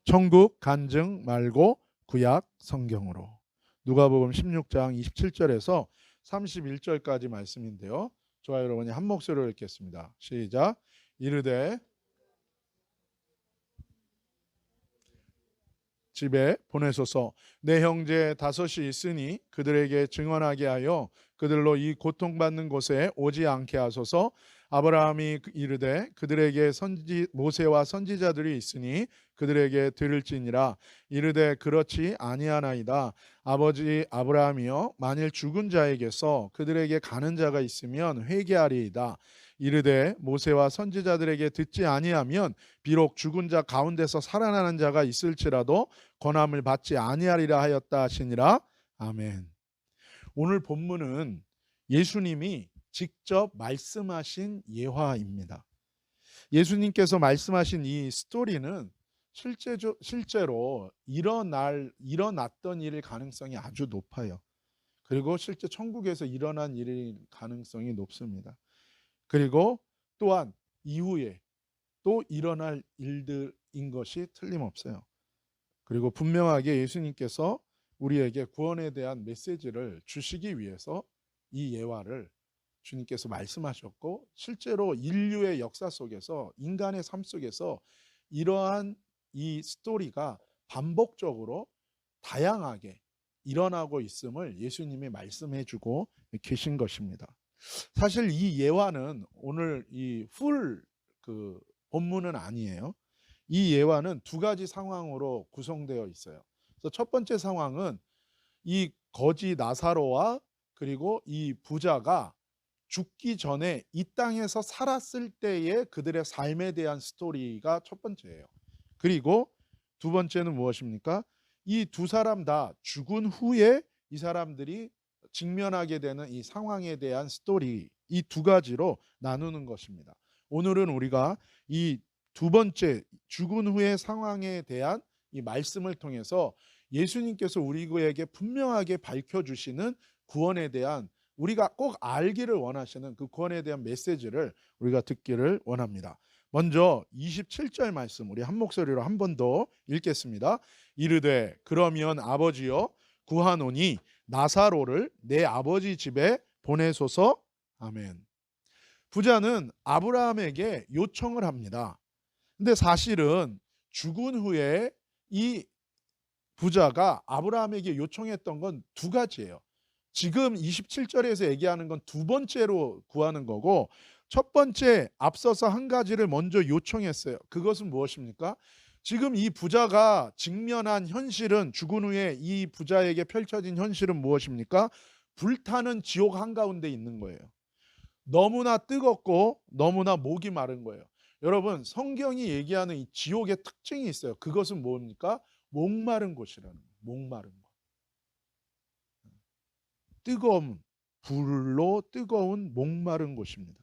천국 간증 말고 구약 성경으로. 누가복음 16장 27절에서 31절까지 말씀인데요. 저와 여러분이 한 목소리로 읽겠습니다. 시작. 이르되 집에 보내소서. 내 형제 다섯이 있으니 그들에게 증언하게 하여 그들로 이 고통받는 곳에 오지 않게 하소서. 아브라함이 이르되 그들에게 모세와 선지자들이 있으니 그들에게 들을지니라. 이르되 그렇지 아니하나이다. 아버지 아브라함이여, 만일 죽은 자에게서 그들에게 가는 자가 있으면 회개하리이다. 이르되 모세와 선지자들에게 듣지 아니하면 비록 죽은 자 가운데서 살아나는 자가 있을지라도 권함을 받지 아니하리라 하였다 하시니라. 아멘. 오늘 본문은 예수님이 직접 말씀하신 예화입니다. 예수님께서 말씀하신 이 스토리는 실제로 일어났던 일일 가능성이 아주 높아요. 그리고 실제 천국에서 일어난 일일 가능성이 높습니다. 그리고 또한 이후에 또 일어날 일들인 것이 틀림없어요. 그리고 분명하게 예수님께서 우리에게 구원에 대한 메시지를 주시기 위해서 이 예화를 주님께서 말씀하셨고, 실제로 인류의 역사 속에서, 인간의 삶 속에서 이러한 이 스토리가 반복적으로 다양하게 일어나고 있음을 예수님이 말씀해 주고 계신 것입니다. 사실 이 예화는 오늘 이 본문은 아니에요. 이 예화는 두 가지 상황으로 구성되어 있어요. 그래서 첫 번째 상황은 이 거지 나사로와 그리고 이 부자가 죽기 전에 이 땅에서 살았을 때의 그들의 삶에 대한 스토리가 첫 번째예요. 그리고 두 번째는 무엇입니까? 이 두 사람 다 죽은 후에 이 사람들이 직면하게 되는 이 상황에 대한 스토리, 이 두 가지로 나누는 것입니다. 오늘은 우리가 이 두 번째 죽은 후의 상황에 대한 이 말씀을 통해서 예수님께서 우리에게 분명하게 밝혀주시는 구원에 대한, 우리가 꼭 알기를 원하시는 그 구원에 대한 메시지를 우리가 듣기를 원합니다. 먼저 27절 말씀 우리 한 목소리로 한 번 더 읽겠습니다. 이르되 그러면 아버지여 구하노니 나사로를 내 아버지 집에 보내소서. 아멘. 부자는 아브라함에게 요청을 합니다. 근데 사실은 죽은 후에 이 부자가 아브라함에게 요청했던 건 두 가지예요. 지금 27절에서 얘기하는 건 두 번째로 구하는 거고, 첫 번째 앞서서 한 가지를 먼저 요청했어요. 그것은 무엇입니까? 지금 이 부자가 직면한 현실은, 죽은 후에 이 부자에게 펼쳐진 현실은 무엇입니까? 불타는 지옥 한가운데 있는 거예요. 너무나 뜨겁고 너무나 목이 마른 거예요. 여러분, 성경이 얘기하는 이 지옥의 특징이 있어요. 그것은 뭡니까? 목마른 곳이라는 거예요. 목마른 곳. 뜨거운 불로 뜨거운 목마른 곳입니다.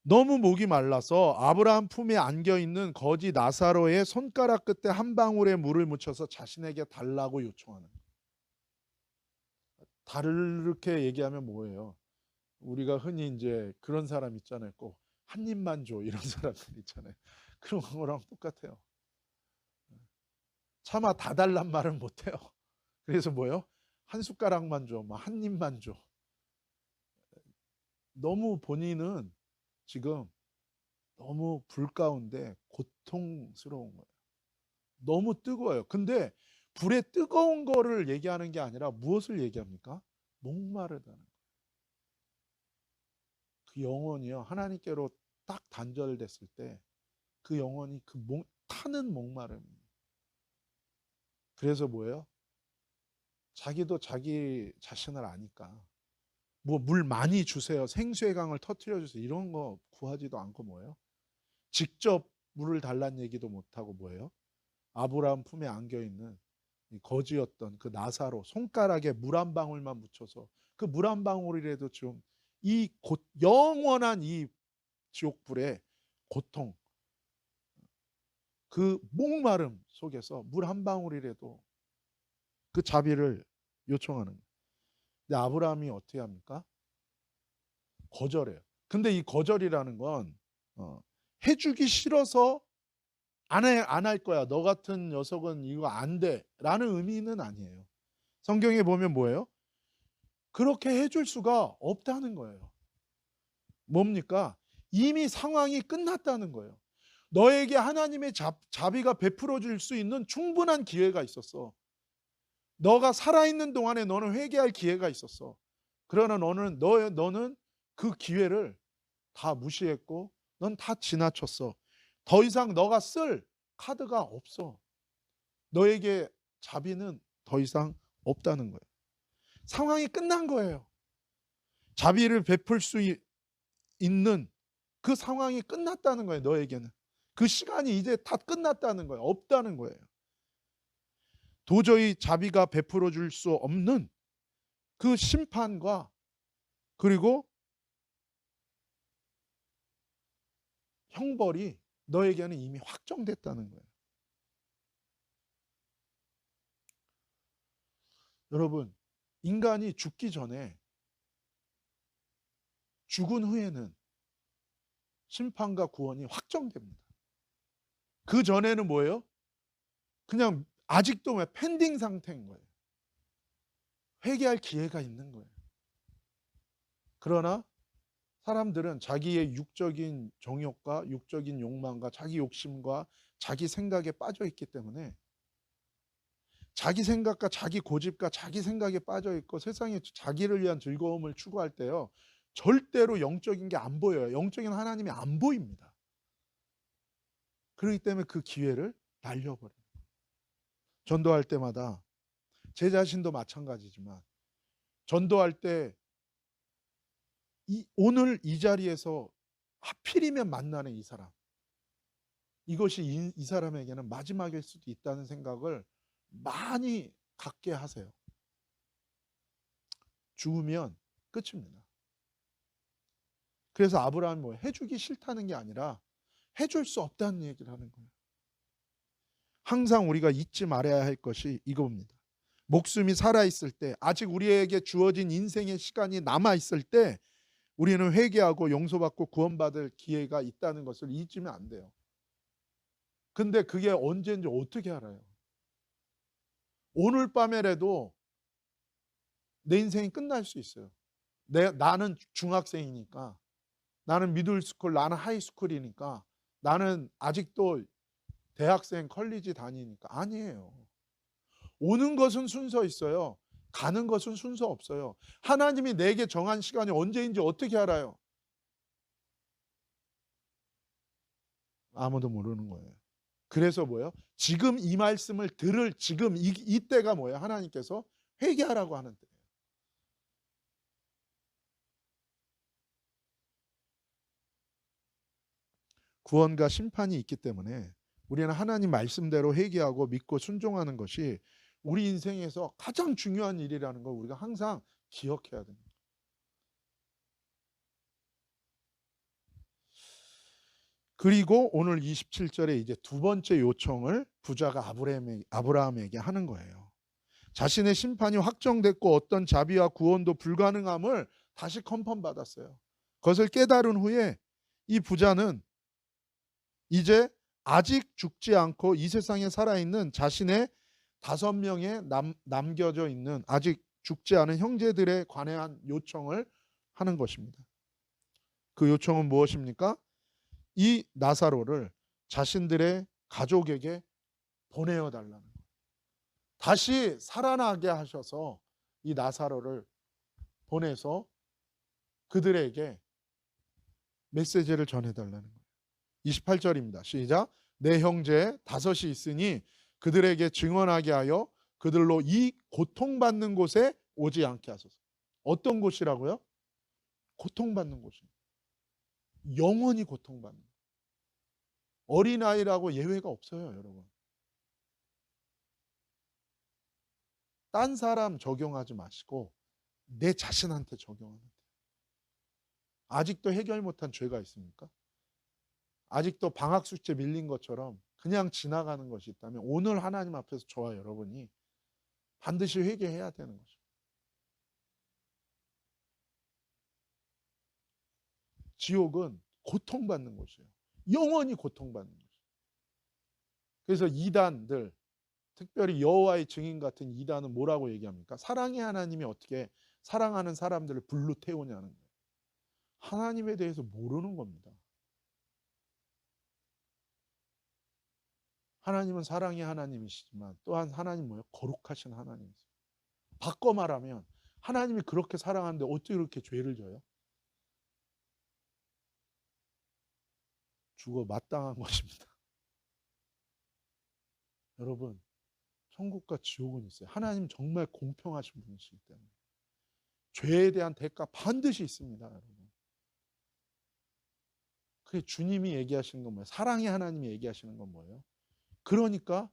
너무 목이 말라서 아브라함 품에 안겨있는 거지 나사로의 손가락 끝에 한 방울의 물을 묻혀서 자신에게 달라고 요청하는 거예요. 다르게 얘기하면 뭐예요? 우리가 흔히 이제 그런 사람 있잖아요. 꼭 한 입만 줘, 이런 사람들 있잖아요. 그런 거랑 똑같아요. 차마 다 달란 말은 못해요. 그래서 뭐예요? 한 숟가락만 줘, 한 입만 줘. 너무 본인은 지금 너무 불 가운데 고통스러운 거예요. 너무 뜨거워요. 근데 불의 뜨거운 거를 얘기하는 게 아니라 무엇을 얘기합니까? 목마르다는 거예요. 그 영혼이요, 하나님께로 딱 단절됐을 때 그 영혼이 타는 목마름입니다. 그래서 뭐예요? 자기도 자기 자신을 아니까 물 많이 주세요, 생수의 강을 터뜨려 주세요, 이런 거 구하지도 않고 뭐예요? 직접 물을 달란 얘기도 못하고 뭐예요? 아브라함 품에 안겨있는 거지였던 그 나사로 손가락에 물 한 방울만 묻혀서 그 물 한 방울이라도 좀 이 영원한 이 지옥불의 고통, 그 목마름 속에서 물 한 방울이라도 그 자비를 요청하는 거예요. 근데 아브라함이 어떻게 합니까? 거절해요. 근데 이 거절이라는 건 해주기 싫어서 안 할 거야. 너 같은 녀석은 이거 안 돼. 라는 의미는 아니에요. 성경에 보면 뭐예요? 그렇게 해줄 수가 없다는 거예요. 뭡니까? 이미 상황이 끝났다는 거예요. 너에게 하나님의 자비가 베풀어 줄 수 있는 충분한 기회가 있었어. 너가 살아있는 동안에 너는 회개할 기회가 있었어. 그러나 너는 그 기회를 다 무시했고 넌 다 지나쳤어. 더 이상 너가 쓸 카드가 없어. 너에게 자비는 더 이상 없다는 거예요. 상황이 끝난 거예요. 자비를 베풀 수 있는 그 상황이 끝났다는 거예요. 너에게는. 그 시간이 이제 다 끝났다는 거예요. 없다는 거예요. 도저히 자비가 베풀어 줄 수 없는 그 심판과 그리고 형벌이 너에게는 이미 확정됐다는 거예요. 여러분, 인간이 죽기 전에 죽은 후에는 심판과 구원이 확정됩니다. 그 전에는 뭐예요? 그냥 아직도 펜딩 상태인 거예요. 회개할 기회가 있는 거예요. 그러나 사람들은 자기의 육적인 정욕과 육적인 욕망과 자기 욕심과 자기 생각에 빠져 있기 때문에 자기 생각과 자기 고집과 자기 생각에 빠져 있고 세상에 자기를 위한 즐거움을 추구할 때요. 절대로 영적인 게 안 보여요. 영적인 하나님이 안 보입니다. 그렇기 때문에 그 기회를 날려버려요. 전도할 때마다 제 자신도 마찬가지지만 전도할 때 오늘 이 자리에서 하필이면 만나는 이 사람, 이것이 이 사람에게는 마지막일 수도 있다는 생각을 많이 갖게 하세요. 죽으면 끝입니다. 그래서 아브라함이 뭐 해주기 싫다는 게 아니라 해줄 수 없다는 얘기를 하는 거예요. 항상 우리가 잊지 말아야 할 것이 이겁니다. 목숨이 살아있을 때, 아직 우리에게 주어진 인생의 시간이 남아있을 때 우리는 회개하고 용서받고 구원받을 기회가 있다는 것을 잊으면 안 돼요. 근데 그게 언제인지 어떻게 알아요? 오늘 밤에라도 내 인생이 끝날 수 있어요. 나는 중학생이니까, 나는 미들스쿨, 나는 하이스쿨이니까, 나는 아직도 대학생, 컬리지 다니니까. 아니에요. 오는 것은 순서 있어요. 가는 것은 순서 없어요. 하나님이 내게 정한 시간이 언제인지 어떻게 알아요? 아무도 모르는 거예요. 그래서 뭐예요? 지금 이 말씀을 들을 지금 이때가 뭐예요? 하나님께서 회개하라고 하는 때예요. 구원과 심판이 있기 때문에 우리는 하나님 말씀대로 회개하고 믿고 순종하는 것이 우리 인생에서 가장 중요한 일이라는 걸 우리가 항상 기억해야 됩니다. 그리고 오늘 27절에 이제 두 번째 요청을 부자가 아브라함에게 하는 거예요. 자신의 심판이 확정됐고 어떤 자비와 구원도 불가능함을 다시 컨펌 받았어요. 그것을 깨달은 후에 이 부자는 이제 아직 죽지 않고 이 세상에 살아있는 자신의 5명의 남겨져 있는 아직 죽지 않은 형제들에 관한 요청을 하는 것입니다. 그 요청은 무엇입니까? 이 나사로를 자신들의 가족에게 보내어 달라는 거예요. 다시 살아나게 하셔서 이 나사로를 보내서 그들에게 메시지를 전해달라는 거예요. 28절입니다. 시작. 내 형제 5이 있으니 그들에게 증언하게 하여 그들로 이 고통받는 곳에 오지 않게 하소서. 어떤 곳이라고요? 고통받는 곳입니다. 영원히 고통받는 곳. 어린아이라고 예외가 없어요, 여러분. 딴 사람 적용하지 마시고 내 자신한테 적용하면 돼요. 아직도 해결 못한 죄가 있습니까? 아직도 방학 숙제 밀린 것처럼 그냥 지나가는 것이 있다면 오늘 하나님 앞에서 저와 여러분이 반드시 회개해야 되는 거죠. 지옥은 고통받는 곳이에요. 영원히 고통받는 곳이에요. 그래서 이단들, 특별히 여호와의 증인 같은 이단은 뭐라고 얘기합니까? 사랑의 하나님이 어떻게 사랑하는 사람들을 불로 태우냐는 거예요. 하나님에 대해서 모르는 겁니다. 하나님은 사랑의 하나님이시지만 또한 하나님 뭐예요? 거룩하신 하나님이세요. 바꿔 말하면 하나님이 그렇게 사랑하는데 어떻게 그렇게 죄를 져요? 죽어 마땅한 것입니다. 여러분, 천국과 지옥은 있어요. 하나님 정말 공평하신 분이시기 때문에 죄에 대한 대가 반드시 있습니다. 여러분. 그게 주님이 얘기하시는 건 뭐예요? 사랑의 하나님이 얘기하시는 건 뭐예요? 그러니까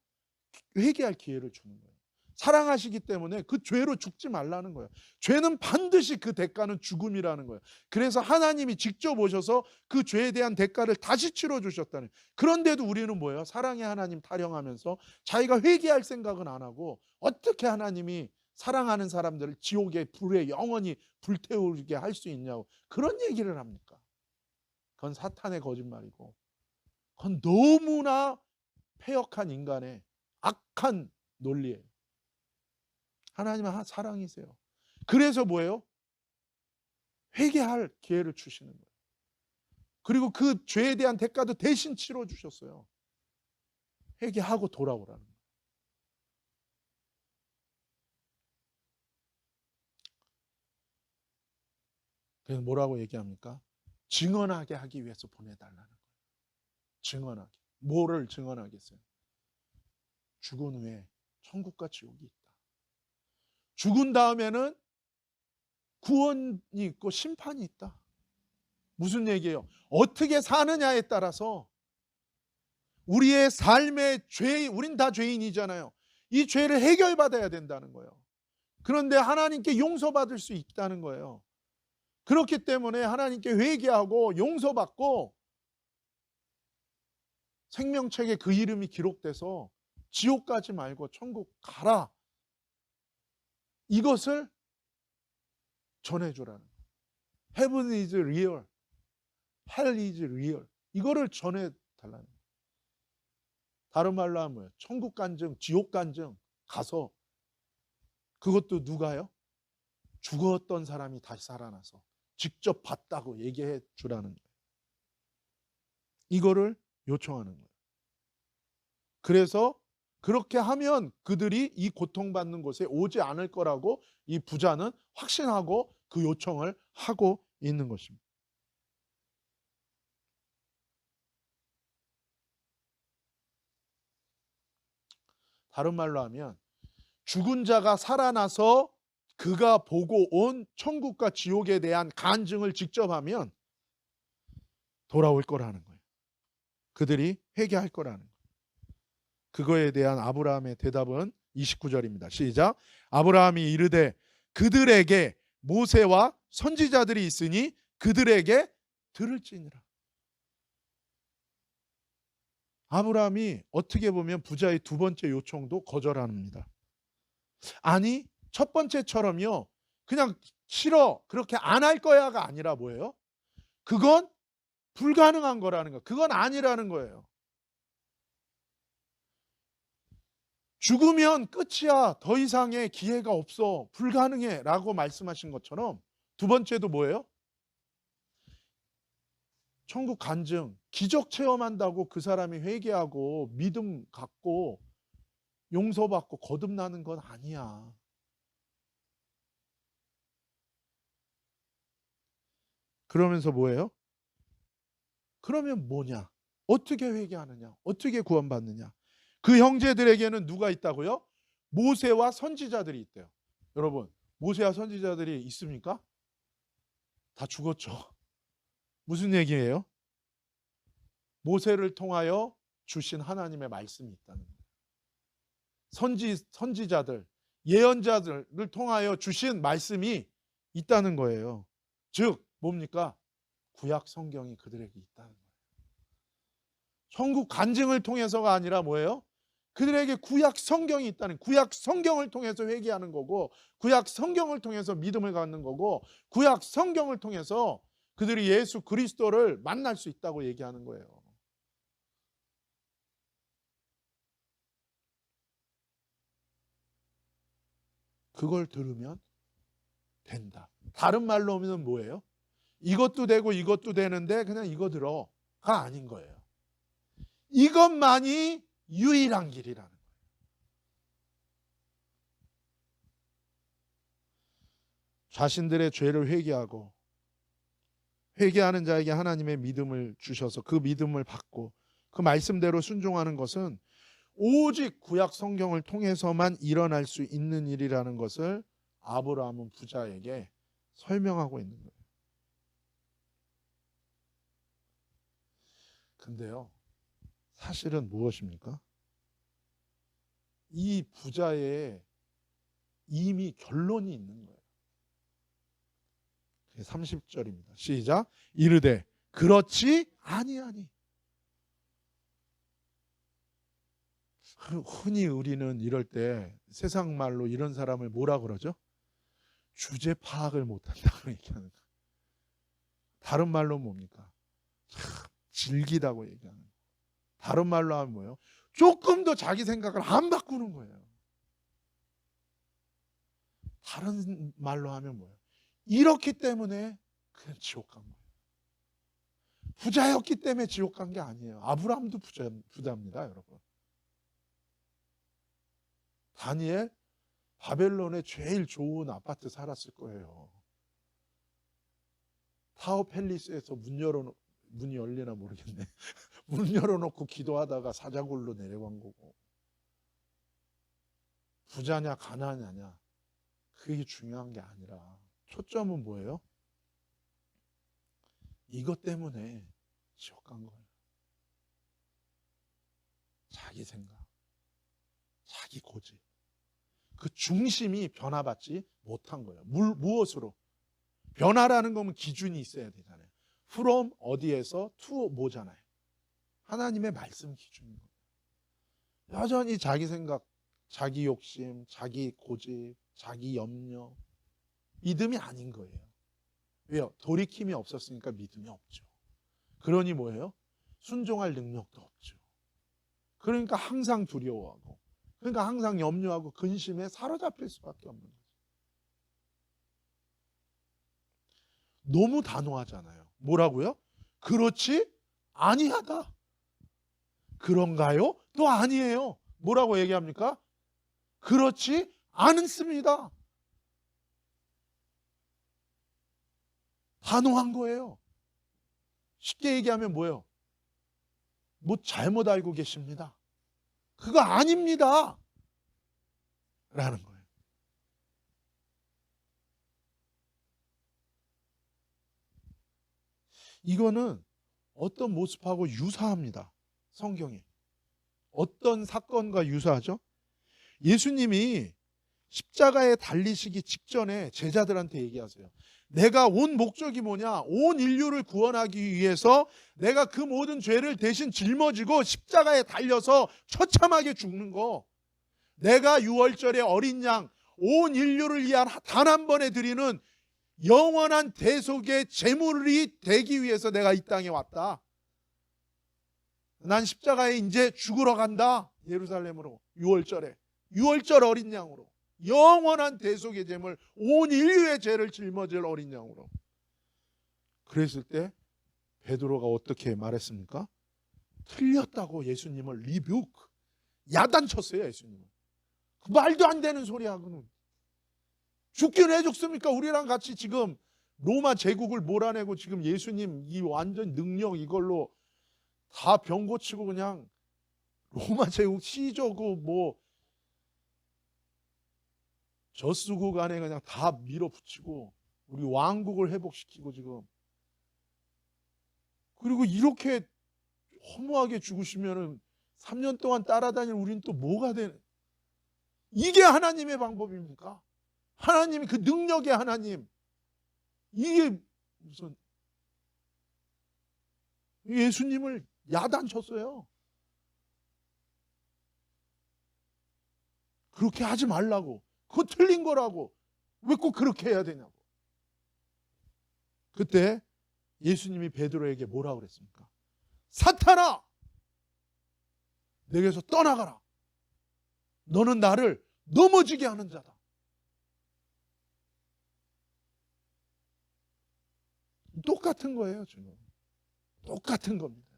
회개할 기회를 주는 거예요. 사랑하시기 때문에 그 죄로 죽지 말라는 거예요. 죄는 반드시 그 대가는 죽음이라는 거예요. 그래서 하나님이 직접 오셔서 그 죄에 대한 대가를 다시 치러주셨다는. 그런데도 우리는 뭐예요? 사랑의 하나님 타령하면서 자기가 회개할 생각은 안 하고 어떻게 하나님이 사랑하는 사람들을 지옥의 불에 영원히 불태우게 할 수 있냐고 그런 얘기를 합니까? 그건 사탄의 거짓말이고 그건 너무나 패역한 인간의 악한 논리예요. 하나님은 사랑이세요. 그래서 뭐예요? 회개할 기회를 주시는 거예요. 그리고 그 죄에 대한 대가도 대신 치러주셨어요. 회개하고 돌아오라는 거예요. 그래서 뭐라고 얘기합니까? 증언하게 하기 위해서 보내달라는 거예요. 증언하게. 뭐를 증언하겠어요? 죽은 후에 천국과 지옥이 있다. 죽은 다음에는 구원이 있고 심판이 있다. 무슨 얘기예요? 어떻게 사느냐에 따라서 우리의 삶의 죄, 우린 다 죄인이잖아요. 이 죄를 해결받아야 된다는 거예요. 그런데 하나님께 용서받을 수 있다는 거예요. 그렇기 때문에 하나님께 회개하고 용서받고 생명책에 그 이름이 기록돼서 지옥 가지 말고 천국 가라. 이것을 전해주라는 거예요. Heaven is real. Hell is real. 이거를 전해달라는 거예요. 다른 말로 하면 뭐예요? 천국 간증, 지옥 간증 가서 그것도 누가요? 죽었던 사람이 다시 살아나서 직접 봤다고 얘기해 주라는 거예요. 이거를 요청하는 거예요. 그래서 그렇게 하면 그들이 이 고통받는 곳에 오지 않을 거라고 이 부자는 확신하고 그 요청을 하고 있는 것입니다. 다른 말로 하면 죽은 자가 살아나서 그가 보고 온 천국과 지옥에 대한 간증을 직접 하면 돌아올 거라는 거예요. 그들이 회개할 거라는 거예요. 그거에 대한 아브라함의 대답은 29절입니다. 시작. 아브라함이 이르되 그들에게 모세와 선지자들이 있으니 그들에게 들을지니라. 아브라함이 어떻게 보면 부자의 두 번째 요청도 거절합니다. 아니, 첫 번째처럼요. 그냥 싫어, 그렇게 안 할 거야가 아니라 뭐예요? 그건 불가능한 거라는 거. 그건 아니라는 거예요. 죽으면 끝이야. 더 이상의 기회가 없어. 불가능해. 라고 말씀하신 것처럼 두 번째도 뭐예요? 천국 간증, 기적 체험한다고 그 사람이 회개하고 믿음 갖고 용서받고 거듭나는 건 아니야. 그러면서 뭐예요? 그러면 뭐냐? 어떻게 회개하느냐? 어떻게 구원받느냐? 그 형제들에게는 누가 있다고요? 모세와 선지자들이 있대요. 여러분, 모세와 선지자들이 있습니까? 다 죽었죠. 무슨 얘기예요? 모세를 통하여 주신 하나님의 말씀이 있다는 거예요. 선지자들, 예언자들을 통하여 주신 말씀이 있다는 거예요. 즉 뭡니까? 구약 성경이 그들에게 있다는 거예요. 천국 간증을 통해서가 아니라 뭐예요? 그들에게 구약 성경이 있다는, 구약 성경을 통해서 회개하는 거고, 구약 성경을 통해서 믿음을 갖는 거고, 구약 성경을 통해서 그들이 예수 그리스도를 만날 수 있다고 얘기하는 거예요. 그걸 들으면 된다. 다른 말로 하면 뭐예요? 이것도 되고 이것도 되는데 그냥 이거 들어가 아닌 거예요. 이것만이 유일한 길이라는 거예요. 자신들의 죄를 회개하고 회개하는 자에게 하나님의 믿음을 주셔서 그 믿음을 받고 그 말씀대로 순종하는 것은 오직 구약 성경을 통해서만 일어날 수 있는 일이라는 것을 아브라함은 부자에게 설명하고 있는 거예요. 근데요, 사실은 무엇입니까? 이 부자의 이미 결론이 있는 거예요. 30절입니다. 시작. 이르되 그렇지 아니하니. 흔히 우리는 이럴 때 세상 말로 이런 사람을 뭐라 그러죠? 주제 파악을 못한다고 얘기하는 거예요. 다른 말로 뭡니까? 참 질기다고 얘기하는 거예요. 다른 말로 하면 뭐예요? 조금 더 자기 생각을 안 바꾸는 거예요. 다른 말로 하면 뭐예요? 이렇기 때문에 그냥 지옥 간 거예요. 부자였기 때문에 지옥 간 게 아니에요. 아브라함도 부자입니다, 여러분. 다니엘 바벨론에 제일 좋은 아파트 살았을 거예요. 타워 팰리스에서 문이 열리나 모르겠네. 문 열어놓고 기도하다가 사자굴로 내려간 거고. 부자냐 가난하냐 그게 중요한 게 아니라 초점은 뭐예요? 이것 때문에 지옥 간 거예요. 자기 생각, 자기 고집. 그 중심이 변화받지 못한 거예요. 무엇으로? 변화라는 거면 기준이 있어야 되잖아요. from 어디에서 to 뭐잖아요. 하나님의 말씀 기준인 거예요. 여전히 자기 생각, 자기 욕심, 자기 고집, 자기 염려, 믿음이 아닌 거예요. 왜요? 돌이킴이 없었으니까 믿음이 없죠. 그러니 뭐예요? 순종할 능력도 없죠. 그러니까 항상 두려워하고, 그러니까 항상 염려하고 근심에 사로잡힐 수밖에 없는 거죠. 너무 단호하잖아요. 뭐라고요? 그렇지 아니하다. 그런가요? 또 아니에요. 뭐라고 얘기합니까? 그렇지 않습니다. 단호한 거예요. 쉽게 얘기하면 뭐예요? 뭐 잘못 알고 계십니다. 그거 아닙니다. 라는 거예요. 이거는 어떤 모습하고 유사합니다. 성경에. 어떤 사건과 유사하죠? 예수님이 십자가에 달리시기 직전에 제자들한테 얘기하세요. 내가 온 목적이 뭐냐? 온 인류를 구원하기 위해서 내가 그 모든 죄를 대신 짊어지고 십자가에 달려서 처참하게 죽는 거. 내가 유월절에 어린 양, 온 인류를 위한 단 한 번에 드리는 영원한 대속의 제물이 되기 위해서 내가 이 땅에 왔다. 난 십자가에 이제 죽으러 간다. 예루살렘으로. 유월절 어린 양으로. 영원한 대속의 제물, 온 인류의 죄를 짊어질 어린 양으로. 그랬을 때 베드로가 어떻게 말했습니까? 틀렸다고 예수님을 리뷰, 야단쳤어요. 예수님은. 그 말도 안 되는 소리하고는. 죽긴 왜 죽습니까? 우리랑 같이 지금 로마 제국을 몰아내고 지금 예수님 이 완전 능력 이걸로 다 병 고치고 그냥 로마 제국 시저고 뭐 저수국 안에 그냥 다 밀어붙이고 우리 왕국을 회복시키고 지금, 그리고 이렇게 허무하게 죽으시면은 3년 동안 따라다닐 우리는 또 뭐가 되는, 이게 하나님의 방법입니까? 하나님이 그 능력의 하나님, 이게 무슨, 예수님을 야단쳤어요. 그렇게 하지 말라고. 그거 틀린 거라고. 왜 꼭 그렇게 해야 되냐고. 그때 예수님이 베드로에게 뭐라고 그랬습니까? 사탄아! 내게서 떠나가라. 너는 나를 넘어지게 하는 자다. 똑같은 거예요. 지금 똑같은 겁니다.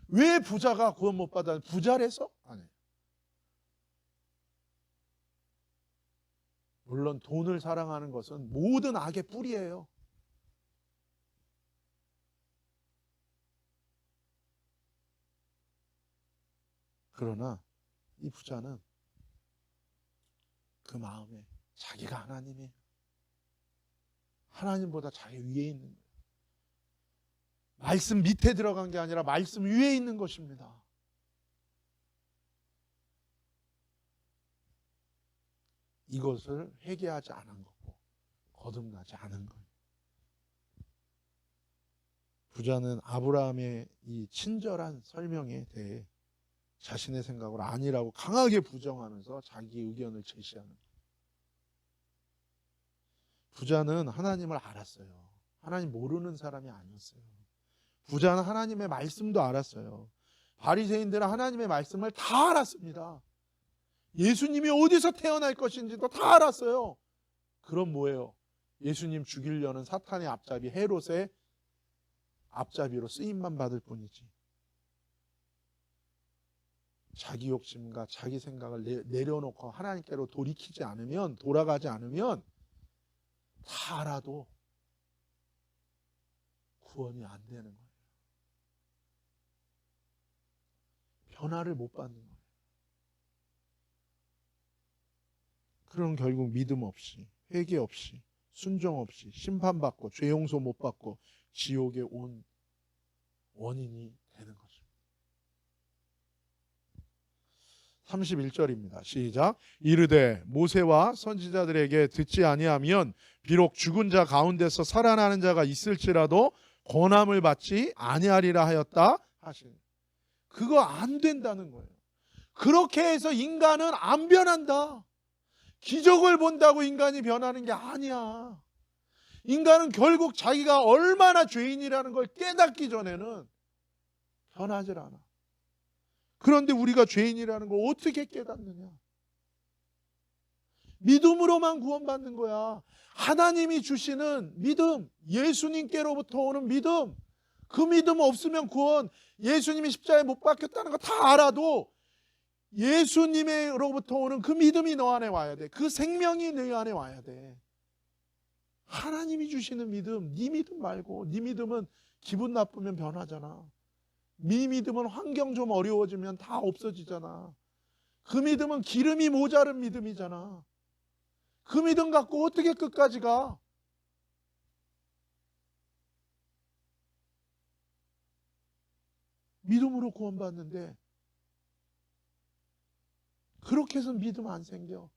왜 부자가 구원 못 받아? 부자래서? 아니에요. 물론 돈을 사랑하는 것은 모든 악의 뿌리예요. 그러나 이 부자는 그 마음에 자기가 하나님이에요. 하나님보다 자기 위에 있는 거예요. 말씀 밑에 들어간 게 아니라 말씀 위에 있는 것입니다. 이것을 회개하지 않은 거고 거듭나지 않은 거예요. 부자는 아브라함의 이 친절한 설명에 대해 자신의 생각을 아니라고 강하게 부정하면서 자기 의견을 제시하는 거예요. 부자는 하나님을 알았어요. 하나님 모르는 사람이 아니었어요. 부자는 하나님의 말씀도 알았어요. 바리새인들은 하나님의 말씀을 다 알았습니다. 예수님이 어디서 태어날 것인지도 다 알았어요. 그럼 뭐예요? 예수님 죽이려는 사탄의 앞잡이 헤롯의 앞잡이로 쓰임만 받을 뿐이지. 자기 욕심과 자기 생각을 내려놓고 하나님께로 돌이키지 않으면, 돌아가지 않으면 다 알아도 구원이 안 되는 거예요. 변화를 못 받는 거예요. 그럼 결국 믿음 없이, 회개 없이, 순종 없이 심판받고 죄 용서 못 받고 지옥에 온 원인이 되는 거죠. 31절입니다. 시작. 이르되 모세와 선지자들에게 듣지 아니하면 비록 죽은 자 가운데서 살아나는 자가 있을지라도 권함을 받지 아니하리라 하였다 하시니. 그거 안 된다는 거예요. 그렇게 해서 인간은 안 변한다. 기적을 본다고 인간이 변하는 게 아니야. 인간은 결국 자기가 얼마나 죄인이라는 걸 깨닫기 전에는 변하질 않아. 그런데 우리가 죄인이라는 걸 어떻게 깨닫느냐? 믿음으로만 구원받는 거야. 하나님이 주시는 믿음, 예수님께로부터 오는 믿음, 그 믿음 없으면 구원, 예수님이 십자가에 못 박혔다는 거 다 알아도 예수님으로부터 오는 그 믿음이 너 안에 와야 돼. 그 생명이 너 안에 와야 돼. 하나님이 주시는 믿음, 네 믿음 말고, 네 믿음은 기분 나쁘면 변하잖아. 네 믿음은 환경 좀 어려워지면 다 없어지잖아. 그 믿음은 기름이 모자른 믿음이잖아. 그 믿음 갖고 어떻게 끝까지 가? 믿음으로 구원받는데 그렇게 해서 믿음 안 생겨.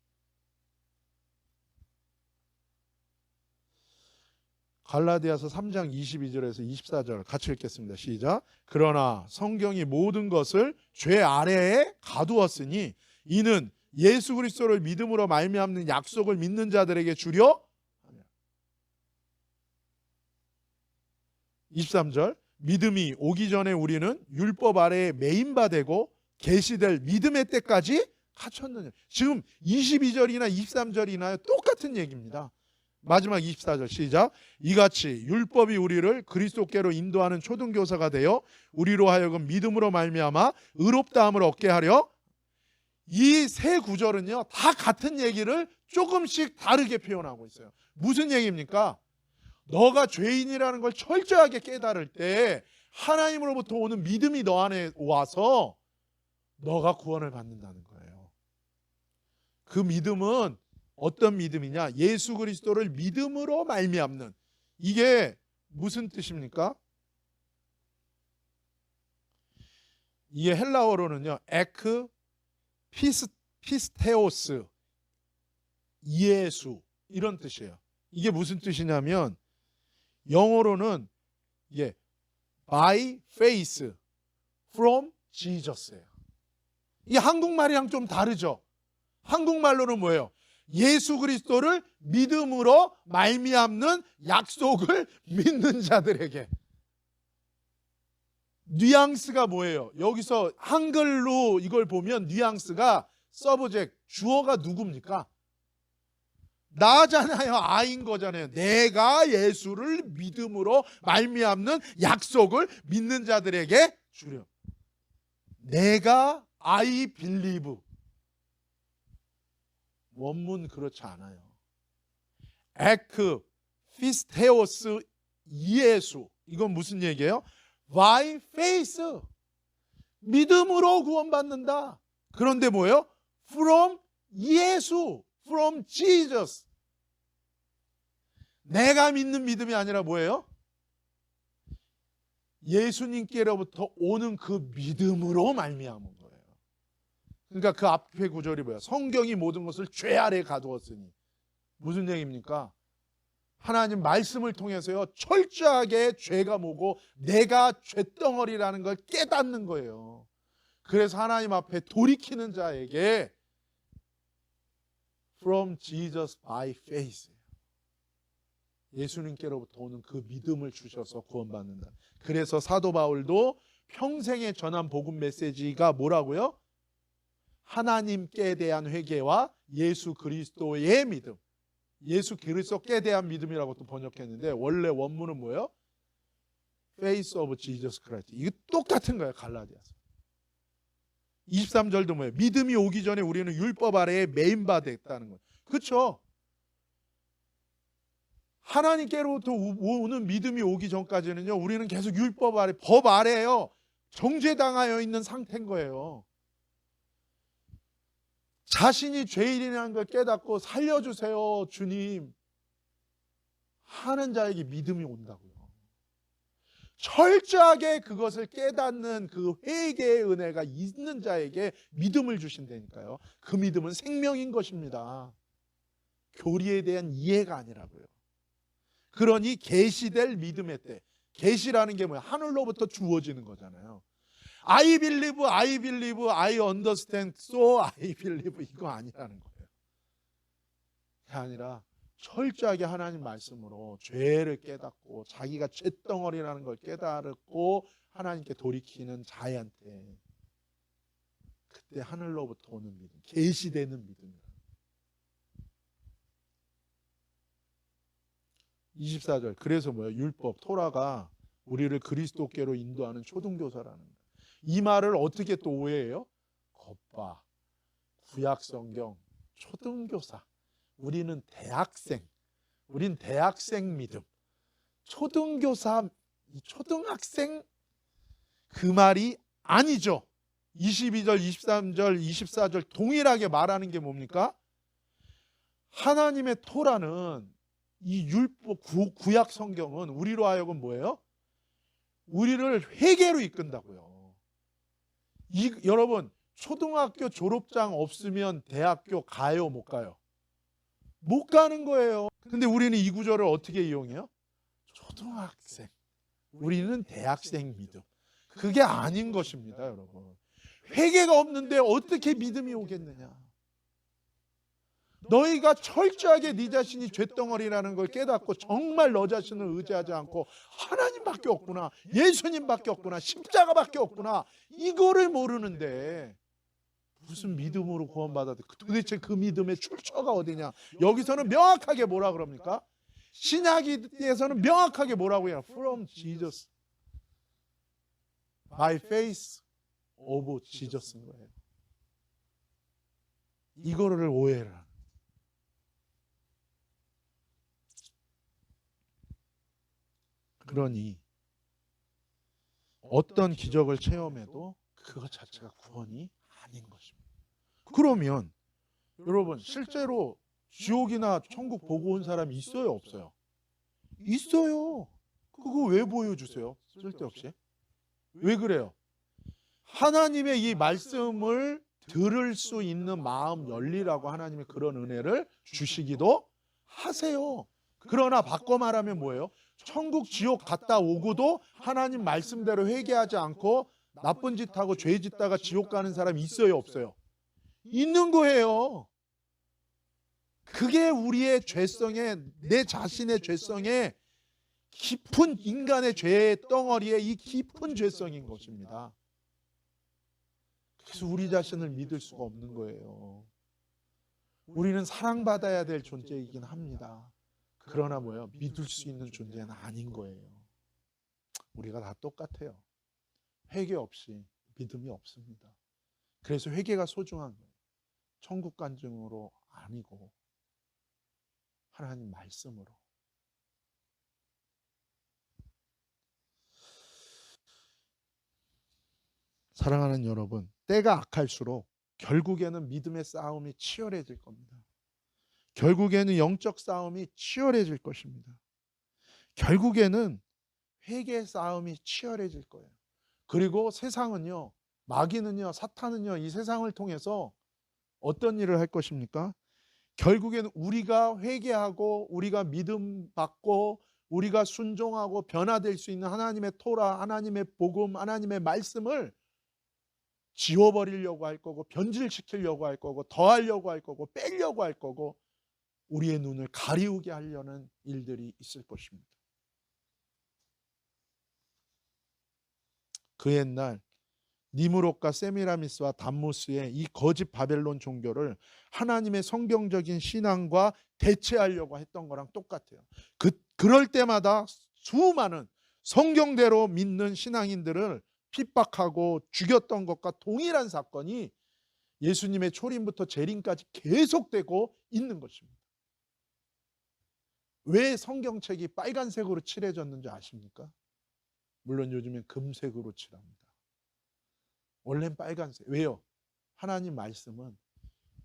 갈라디아서 3장 22절에서 24절 같이 읽겠습니다. 시작. 그러나 성경이 모든 것을 죄 아래에 가두었으니 이는 예수 그리스도를 믿음으로 말미암는 약속을 믿는 자들에게 주려. 23절. 믿음이 오기 전에 우리는 율법 아래에 매인 바 되고 계시될 믿음의 때까지 갖췄느냐. 지금 22절이나 23절이나 똑같은 얘기입니다. 마지막 24절 시작. 이같이 율법이 우리를 그리스도께로 인도하는 초등교사가 되어 우리로 하여금 믿음으로 말미암아 의롭다함을 얻게 하려. 이 세 구절은요 다 같은 얘기를 조금씩 다르게 표현하고 있어요. 무슨 얘기입니까? 너가 죄인이라는 걸 철저하게 깨달을 때 하나님으로부터 오는 믿음이 너 안에 와서 너가 구원을 받는다는 거예요. 그 믿음은 어떤 믿음이냐? 예수 그리스도를 믿음으로 말미암는. 이게 무슨 뜻입니까? 이게 헬라어로는요 에크 피스테오스 예수 이런 뜻이에요. 이게 무슨 뜻이냐면 영어로는 이게 by faith from Jesus예요. 이게 한국말이랑 좀 다르죠. 한국말로는 뭐예요? 예수 그리스도를 믿음으로 말미암는 약속을 믿는 자들에게. 뉘앙스가 뭐예요? 여기서 한글로 이걸 보면 뉘앙스가 서브젝트, 주어가 누굽니까? 나잖아요. 아인 거잖아요. 내가 예수를 믿음으로 말미암는 약속을 믿는 자들에게 주려. 내가 I believe. 원문 그렇지 않아요. 에크 피스테오스 예수. 이건 무슨 얘기예요? by faith. 믿음으로 구원받는다. 그런데 뭐예요? from 예수. from Jesus. 내가 믿는 믿음이 아니라 뭐예요? 예수님께로부터 오는 그 믿음으로 말미암은 거예요. 그러니까 그 앞에 구절이 뭐야? 성경이 모든 것을 죄 아래 가두었으니. 무슨 얘기입니까? 하나님 말씀을 통해서요, 철저하게 죄가 뭐고 내가 죄덩어리라는 걸 깨닫는 거예요. 그래서 하나님 앞에 돌이키는 자에게 from Jesus by faith. 예수님께로부터 오는 그 믿음을 주셔서 구원받는다. 그래서 사도 바울도 평생에 전한 복음 메시지가 뭐라고요? 하나님께 대한 회개와 예수 그리스도의 믿음. 예수 그리스도께 대한 믿음이라고 또 번역했는데 원래 원문은 뭐예요? Faith of Jesus Christ. 이게 똑같은 거예요. 갈라디아서. 23절도 뭐예요? 믿음이 오기 전에 우리는 율법 아래에 매인 바 됐다는 거예요. 그렇죠? 하나님께로부터 오는 믿음이 오기 전까지는요, 우리는 계속 율법 아래, 법 아래에요, 정죄당하여 있는 상태인 거예요. 자신이 죄인이라는 걸 깨닫고 살려주세요 주님 하는 자에게 믿음이 온다고요. 철저하게 그것을 깨닫는 그 회개의 은혜가 있는 자에게 믿음을 주신다니까요. 그 믿음은 생명인 것입니다. 교리에 대한 이해가 아니라고요. 그러니 계시될 믿음의 때, 계시라는 게 뭐야? 하늘로부터 주어지는 거잖아요. I believe, I believe, I understand, so I believe 이거 아니라는 거예요. 그게 아니라 철저하게 하나님 말씀으로 죄를 깨닫고 자기가 죄덩어리라는 걸 깨닫고 하나님께 돌이키는 자한테 그때 하늘로부터 오는 믿음, 계시되는 믿음이에요. 24절. 그래서 뭐예요? 율법, 토라가 우리를 그리스도께로 인도하는 초등교사라는 거예요. 이 말을 어떻게 또 오해해요? 겉봐, 구약성경, 초등교사. 우리는 대학생. 우린 대학생 믿음. 초등교사, 초등학생 그 말이 아니죠. 22절, 23절, 24절 동일하게 말하는 게 뭡니까? 하나님의 토라는 이 율법 구약 성경은 우리로 하여금 뭐예요? 우리를 회개로 이끈다고요. 여러분 초등학교 졸업장 없으면 대학교 가요 못 가요? 못 가는 거예요. 근데 우리는 이 구절을 어떻게 이용해요? 초등학생. 우리는 대학생 믿음. 그게 아닌 것입니다, 여러분. 회개가 없는데 어떻게 믿음이 오겠느냐? 너희가 철저하게 네 자신이 쇳덩어리라는 걸 깨닫고 정말 너 자신을 의지하지 않고 하나님밖에 없구나, 예수님밖에 없구나, 십자가밖에 없구나, 이거를 모르는데 무슨 믿음으로 구원받았대? 도대체 그 믿음의 출처가 어디냐? 여기서는 명확하게 뭐라 그럽니까? 신약에서는 명확하게 뭐라고 해요? From Jesus, by faith of Jesus인 거예요. 이거를 오해를 하는. 그러니 어떤 기적을 체험해도 그것 자체가 구원이 아닌 것입니다. 그러면 여러분 실제로 지옥이나 천국 보고 온 사람이 있어요, 없어요? 있어요. 그거 왜 보여주세요? 쓸데없이. 왜 그래요? 하나님의 이 말씀을 들을 수 있는 마음 열리라고 하나님이 그런 은혜를 주시기도 하세요. 그러나 바꿔 말하면 뭐예요? 천국 지옥 갔다 오고도 하나님 말씀대로 회개하지 않고 나쁜 짓 하고 죄 짓다가 지옥 가는 사람이 있어요, 없어요? 있는 거예요. 그게 우리의 죄성에, 내 자신의 죄성에 깊은 인간의 죄의 덩어리에 이 깊은 죄성인 것입니다. 그래서 우리 자신을 믿을 수가 없는 거예요. 우리는 사랑받아야 될 존재이긴 합니다. 그러나 뭐예요? 믿을 수 있는 존재는 아닌 거예요. 우리가 다 똑같아요. 회개 없이 믿음이 없습니다. 그래서 회개가 소중한 거예요. 천국 간증으로 아니고 하나님 말씀으로. 사랑하는 여러분, 때가 악할수록 결국에는 믿음의 싸움이 치열해질 겁니다. 결국에는 영적 싸움이 치열해질 것입니다. 결국에는 회개 싸움이 치열해질 거예요. 그리고 세상은요, 마귀는요, 사탄은요, 이 세상을 통해서 어떤 일을 할 것입니까? 결국에는 우리가 회개하고 우리가 믿음 받고 우리가 순종하고 변화될 수 있는 하나님의 토라, 하나님의 복음, 하나님의 말씀을 지워버리려고 할 거고, 변질시키려고 할 거고, 더하려고 할 거고, 빼려고 할 거고, 우리의 눈을 가리우게 하려는 일들이 있을 것입니다. 그 옛날 니무롯과 세미라미스와 담무스의 이 거짓 바벨론 종교를 하나님의 성경적인 신앙과 대체하려고 했던 거랑 똑같아요. 그럴 때마다 수많은 성경대로 믿는 신앙인들을 핍박하고 죽였던 것과 동일한 사건이 예수님의 초림부터 재림까지 계속되고 있는 것입니다. 왜 성경책이 빨간색으로 칠해졌는지 아십니까? 물론 요즘엔 금색으로 칠합니다. 원래는 빨간색. 왜요? 하나님 말씀은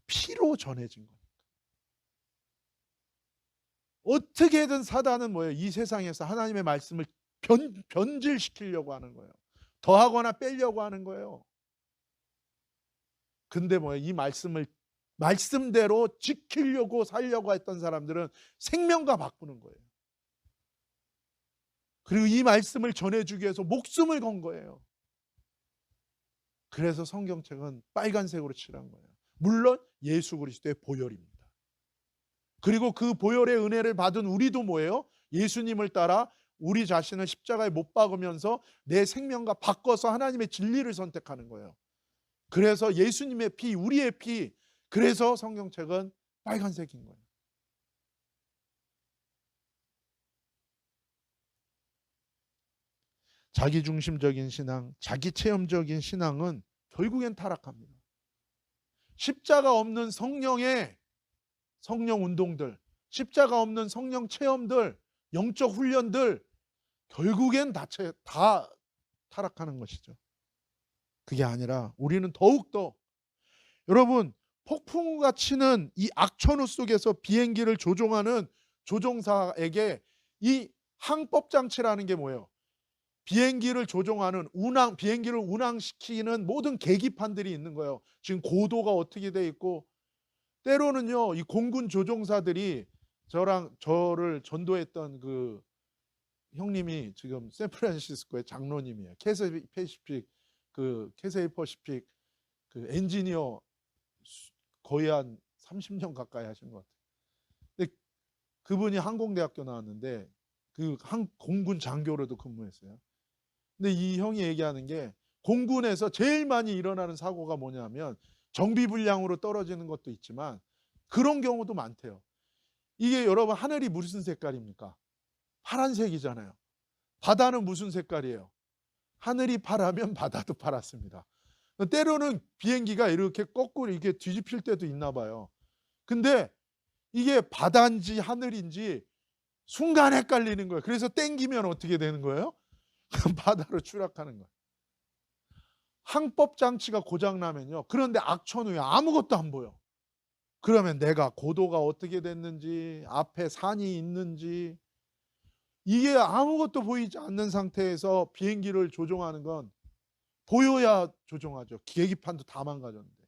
피로 전해진 거니까. 어떻게든 사단은 뭐예요? 이 세상에서 하나님의 말씀을 변질시키려고 하는 거예요. 더하거나 빼려고 하는 거예요. 근데 뭐예요? 이 말씀대로 지키려고 살려고 했던 사람들은 생명과 바꾸는 거예요. 그리고 이 말씀을 전해주기 위해서 목숨을 건 거예요. 그래서 성경책은 빨간색으로 칠한 거예요. 물론 예수 그리스도의 보혈입니다. 그리고 그 보혈의 은혜를 받은 우리도 뭐예요? 예수님을 따라 우리 자신을 십자가에 못 박으면서 내 생명과 바꿔서 하나님의 진리를 선택하는 거예요. 그래서 예수님의 피, 우리의 피, 그래서 성경책은 빨간색인 거예요. 자기중심적인 신앙, 자기체험적인 신앙은 결국엔 타락합니다. 십자가 없는 성령의 성령 운동들, 십자가 없는 성령 체험들, 영적 훈련들 결국엔 다 타락하는 것이죠. 그게 아니라 우리는 더욱더 여러분 폭풍우가 치는 이 악천후 속에서 비행기를 조종하는 조종사에게 이 항법장치라는 게 뭐예요? 비행기를 조종하는 비행기를 운항시키는 모든 계기판들이 있는 거예요. 지금 고도가 어떻게 돼 있고, 때로는요 이 공군 조종사들이 저를 전도했던 그 형님이 지금 샌프란시스코의 장로님이에요. 캐세이 퍼시픽 그 엔지니어 거의 한 30년 가까이 하신 것 같아요. 근데 그분이 항공대학교 나왔는데 그 공군 장교로도 근무했어요. 근데 이 형이 얘기하는 게 공군에서 제일 많이 일어나는 사고가 뭐냐면 정비불량으로 떨어지는 것도 있지만 그런 경우도 많대요. 이게 여러분 하늘이 무슨 색깔입니까? 파란색이잖아요. 바다는 무슨 색깔이에요? 하늘이 파라면 바다도 파랗습니다. 때로는 비행기가 이렇게 거꾸로 이렇게 뒤집힐 때도 있나 봐요. 근데 이게 바다인지 하늘인지 순간 헷갈리는 거예요. 그래서 땡기면 어떻게 되는 거예요? 바다로 추락하는 거예요. 항법 장치가 고장나면요. 그런데 악천후에 아무것도 안 보여. 그러면 내가 고도가 어떻게 됐는지, 앞에 산이 있는지, 이게 아무것도 보이지 않는 상태에서 비행기를 조종하는 건 보여야 조종하죠. 계기판도 다 망가졌는데.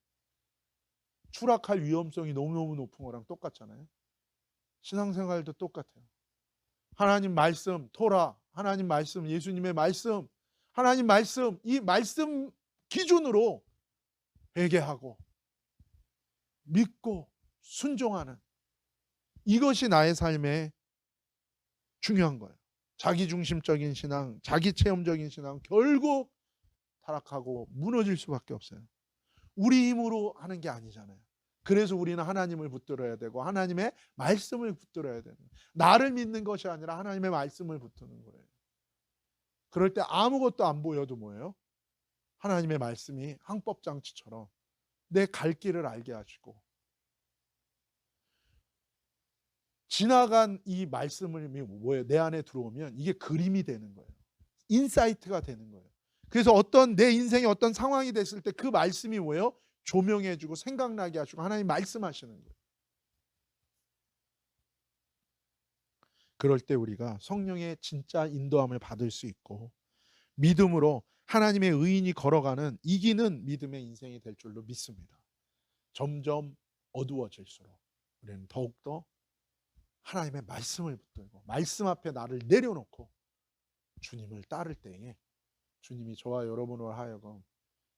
추락할 위험성이 너무너무 높은 거랑 똑같잖아요. 신앙생활도 똑같아요. 하나님 말씀, 토라, 하나님 말씀, 예수님의 말씀, 하나님 말씀, 이 말씀 기준으로 회개하고 믿고 순종하는 이것이 나의 삶에 중요한 거예요. 자기중심적인 신앙, 자기체험적인 신앙 결국 타락하고 무너질 수밖에 없어요. 우리 힘으로 하는 게 아니잖아요. 그래서 우리는 하나님을 붙들어야 되고 하나님의 말씀을 붙들어야 되는 거예요. 나를 믿는 것이 아니라 하나님의 말씀을 붙드는 거예요. 그럴 때 아무것도 안 보여도 뭐예요? 하나님의 말씀이 항법장치처럼 내 갈 길을 알게 하시고, 지나간 이 말씀이 뭐예요? 내 안에 들어오면 이게 그림이 되는 거예요. 인사이트가 되는 거예요. 그래서 어떤 내 인생에 어떤 상황이 됐을 때 그 말씀이 뭐예요? 조명해주고 생각나게 하시고 하나님 말씀하시는 거예요. 그럴 때 우리가 성령의 진짜 인도함을 받을 수 있고 믿음으로 하나님의 의인이 걸어가는 이기는 믿음의 인생이 될 줄로 믿습니다. 점점 어두워질수록 우리는 더욱더 하나님의 말씀을 붙들고 말씀 앞에 나를 내려놓고 주님을 따를 때에 주님이 저와 여러분으로 하여금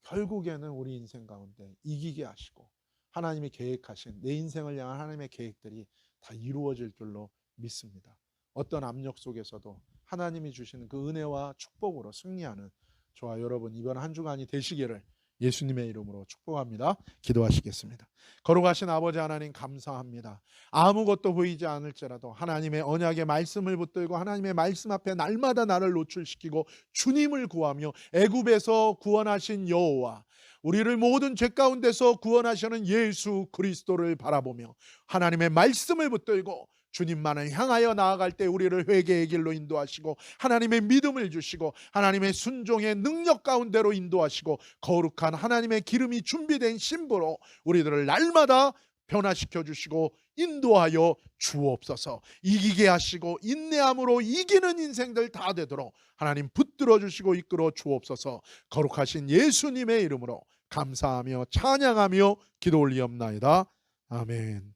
결국에는 우리 인생 가운데 이기게 하시고 하나님이 계획하신 내 인생을 향한 하나님의 계획들이 다 이루어질 줄로 믿습니다. 어떤 압력 속에서도 하나님이 주시는 그 은혜와 축복으로 승리하는 저와 여러분 이번 한 주간이 되시기를 예수님의 이름으로 축복합니다. 기도하시겠습니다. 거룩하신 아버지 하나님 감사합니다. 아무것도 보이지 않을지라도 하나님의 언약의 말씀을 붙들고 하나님의 말씀 앞에 날마다 나를 노출시키고 주님을 구하며 애굽에서 구원하신 여호와, 우리를 모든 죄 가운데서 구원하시는 예수 그리스도를 바라보며 하나님의 말씀을 붙들고 주님만을 향하여 나아갈 때 우리를 회개의 길로 인도하시고 하나님의 믿음을 주시고 하나님의 순종의 능력 가운데로 인도하시고 거룩한 하나님의 기름이 준비된 신부로 우리들을 날마다 변화시켜 주시고 인도하여 주옵소서. 이기게 하시고 인내함으로 이기는 인생들 다 되도록 하나님 붙들어 주시고 이끌어 주옵소서. 거룩하신 예수님의 이름으로 감사하며 찬양하며 기도 올리옵나이다. 아멘.